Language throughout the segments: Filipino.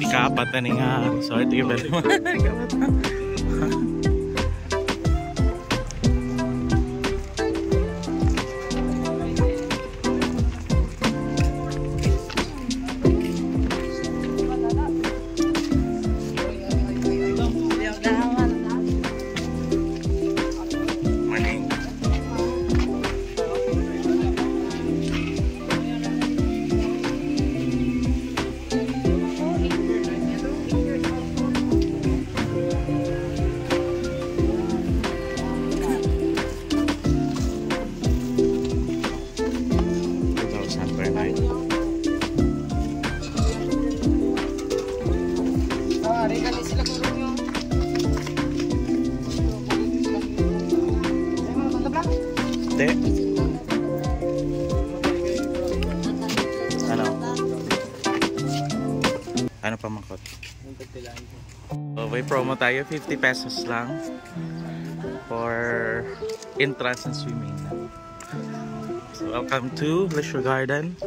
Ikapat na ni nga. Sorry, tingin ba naman. Ikapat na. Ano pa mangkot? So, may promo tayo, 50 pesos lang for entrance and swimming. So welcome to Leisure Garden.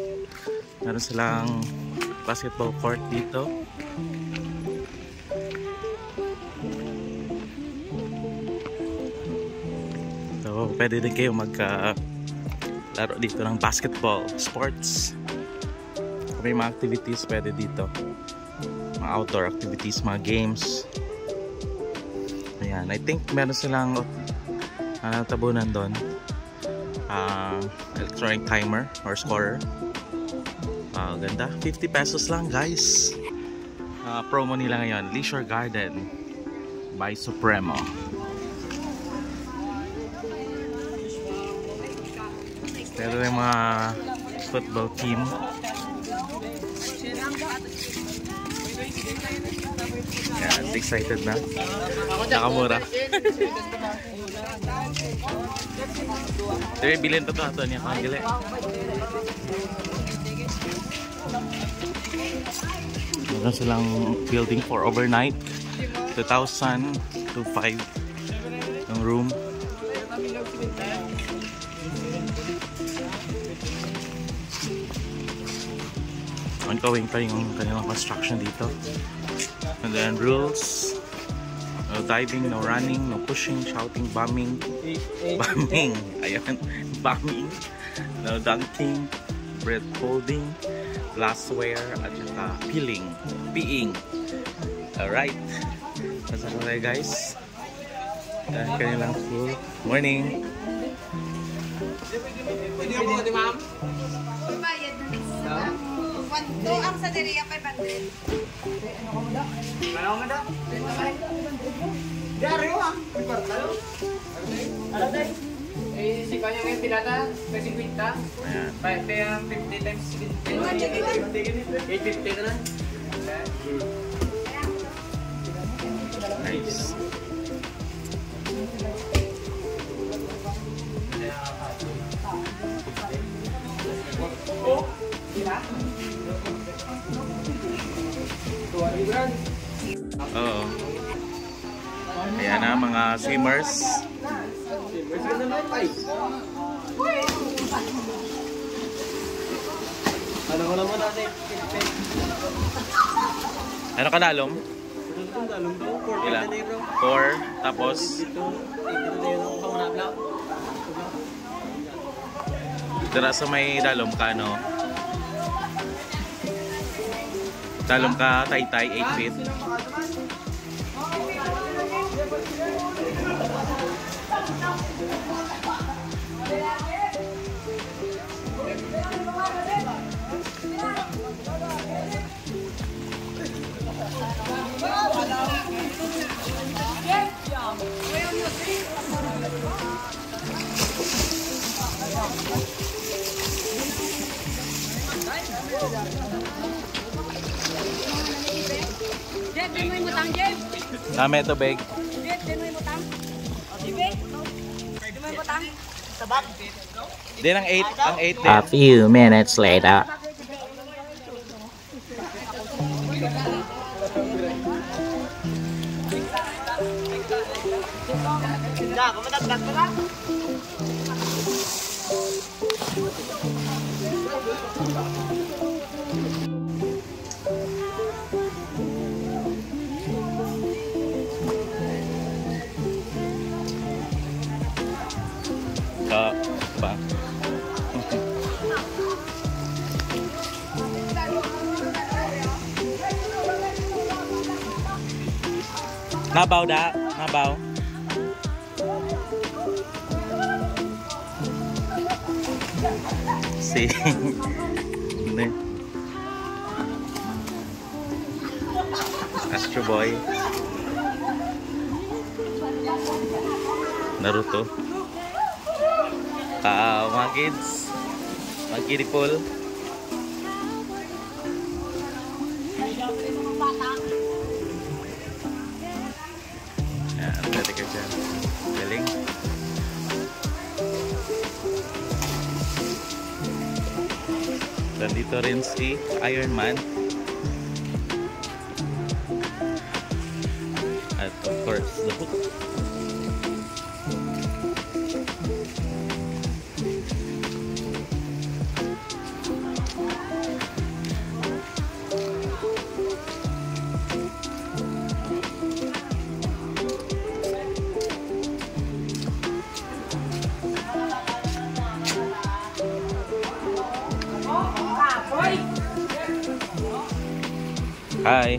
Meron silang basketball court dito. So pwede din kayo laro dito ng basketball sports. May mga activities pwede dito, mga outdoor activities, mga games. Ayan, I think meron silang tabunan doon, electronic timer or scorer. Ganda, 50 pesos lang guys. Promo nila ngayon, Leisure Garden by Supremo. Pero yung mga football team. Yan, excited na. Nakamura. Tapi bilhin pa ito niya kagili. Meron silang building for overnight, 2,000 to 5 yung room. Ongoing pa yung kanilang construction dito. And then rules: no diving, no running, no pushing, shouting, bombing, ayan, bombing, no dunking, breath holding, glassware, at saka peeing. Alright, nasa na guys. Yan kanilang pool. Morning. Pwede ako di ma'am? Bayad na nisa. Ito ang sa diriya 500. Ano mo da? Dari mo ah. Ano day? Eh si kanya ngayon pilata, kasi 50. Ayan. Pwede ang 50 times 50. 850 na lang. Nice. Oh, diba? Oo. Ayan na mga swimmers. Ano ko naman natin? Ano ka dalom? Dalom daw, 4 Ilan? 4, tapos dira sa may dalom ka, no? Dalom ka, taytay, 8 feet. Jet, din mo yung mutang, Jet. Dami ito, bag. Jet, din mo yung mutang. Dibe? Din mo yung mutang. Sabag. Din ang 8 din. A few minutes later. pa. Nabaw da, nabaw. Si Astro Boy, Naruto, mga kids, mga kiripol. Yan, pwede ka dyan. Galing. Nandito rin si Iron Man. At of course, the Hulk. Hi.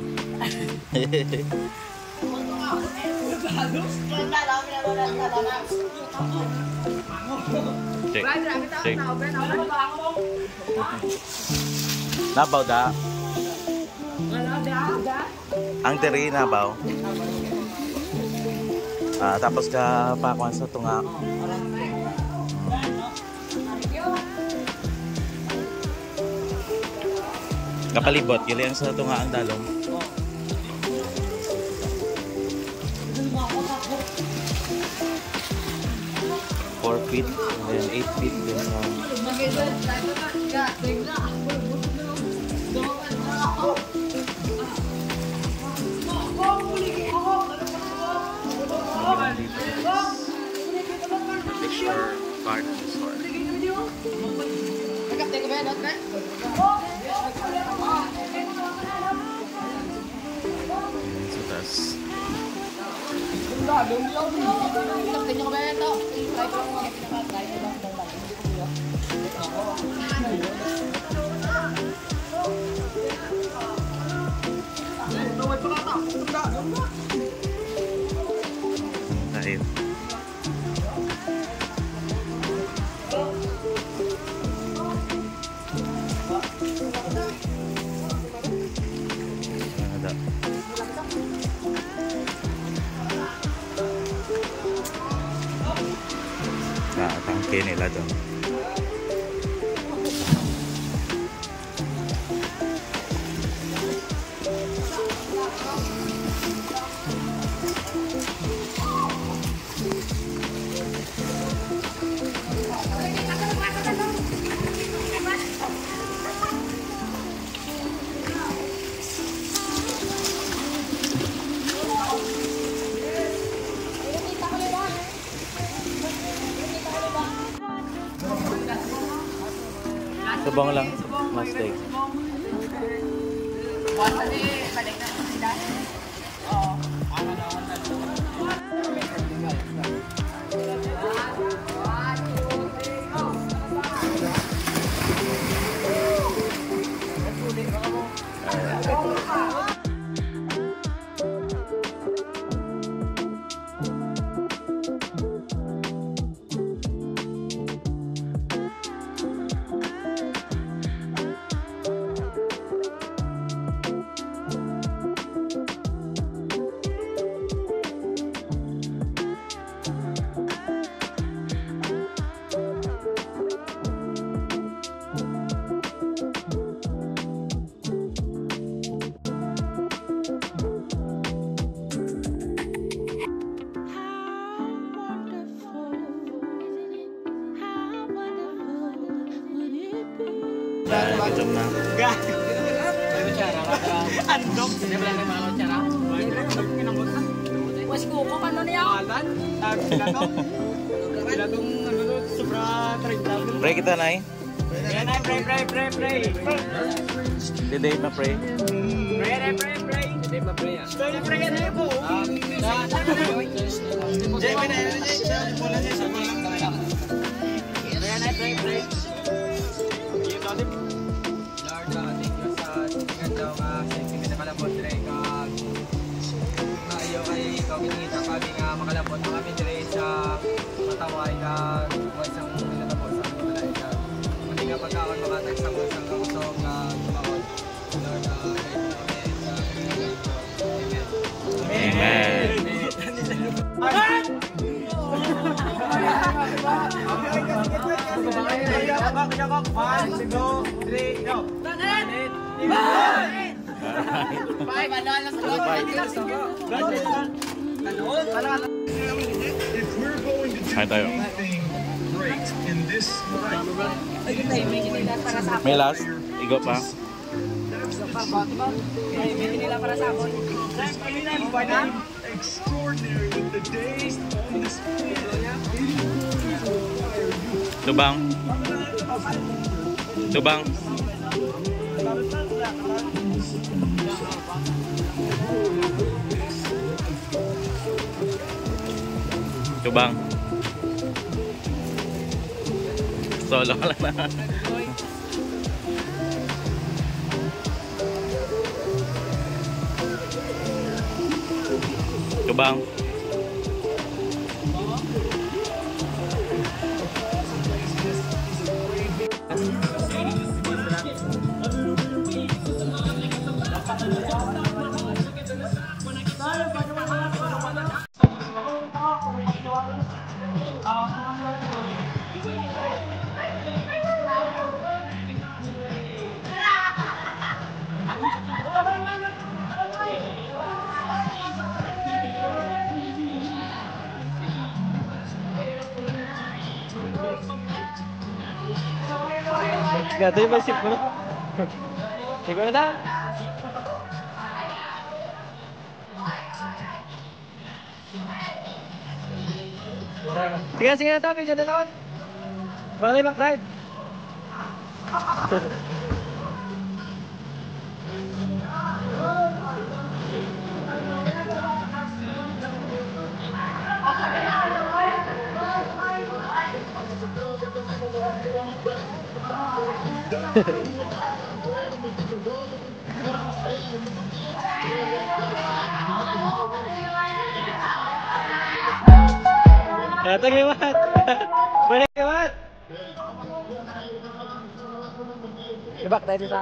Check. Check. Nabaw da. Ang teri nabaw. Tapos ka pakuan sa tunga. Kapalibot, giliang sa tunga ang dalong. Four feet, and 8 feet din sa... Picture part of the store. Sa taas. Tayo. Tangke nila doon. Subong lang, mistake. Kecap na. Gak. Andok. Dia bilang ke mana cara? Wes kuko kan niya. Alan. Sila to. Sila tong ano sobra 30,000. Pray kita nai. Yan ay pray. Dede na pray. Pray. Dede ma pray. Story pray na po. Jay, pinay na siya. Mula niya sa mga. isang minuto po sa mga muli nga pagkaon makatag sa mga isang kausok na tumakot. Lord, Amen. Kain tayo. May last? Igo pa? Lubang. Lubang. Lubang. Solo ka lang na. Lubang. Gato yung masip ko. Sige na ta. Sige na ta. Pidyo na taon. Balik back ride. Ito gimat. Balik gimat. Ibak tayo dito.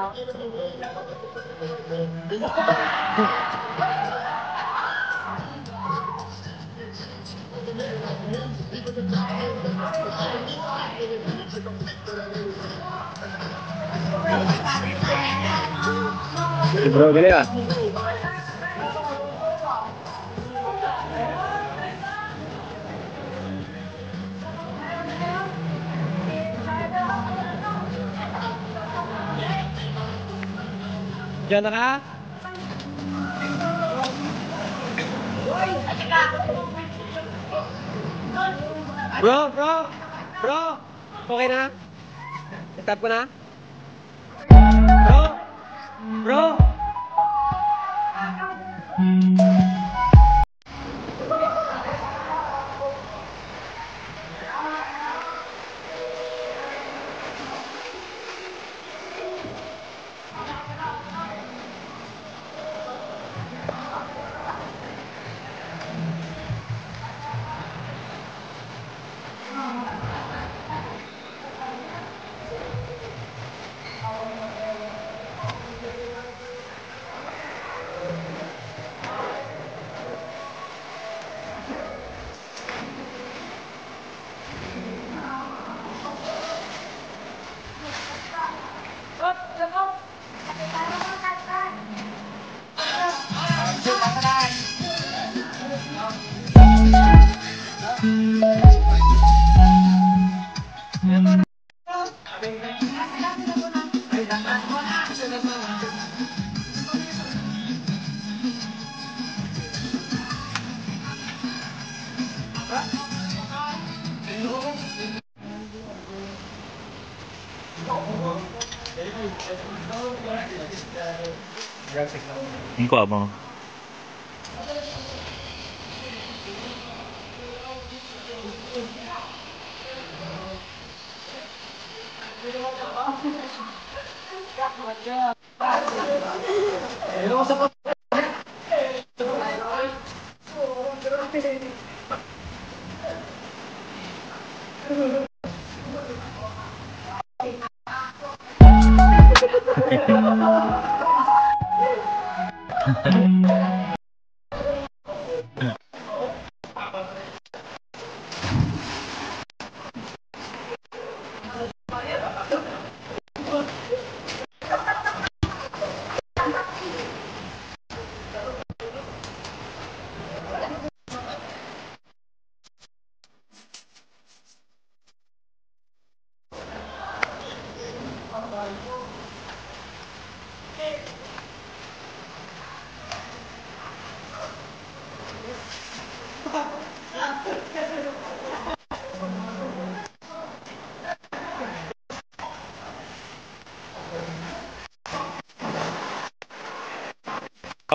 Bro, gini ah. Diyan na ka? Bro! Okay na? Stop ko na? Bro! Ang kuha mo.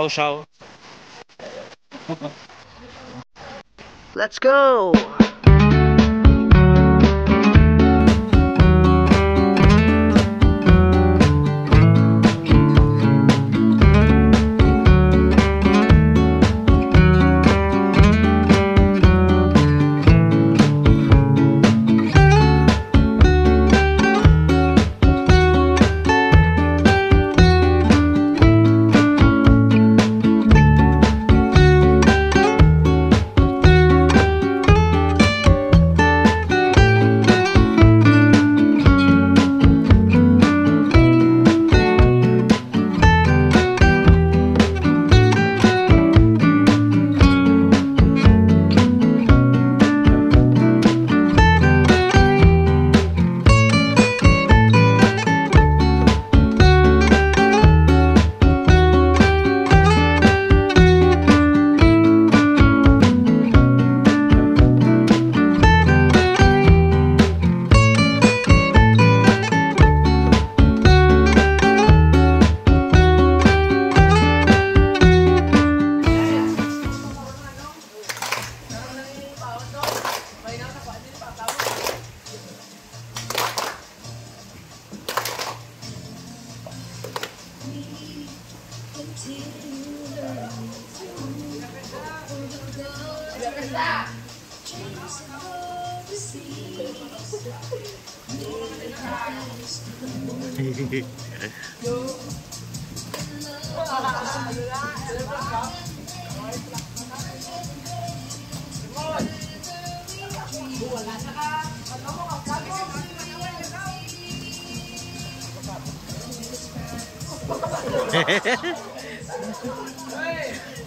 Show. Let's go!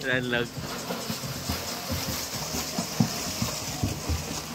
Landlog.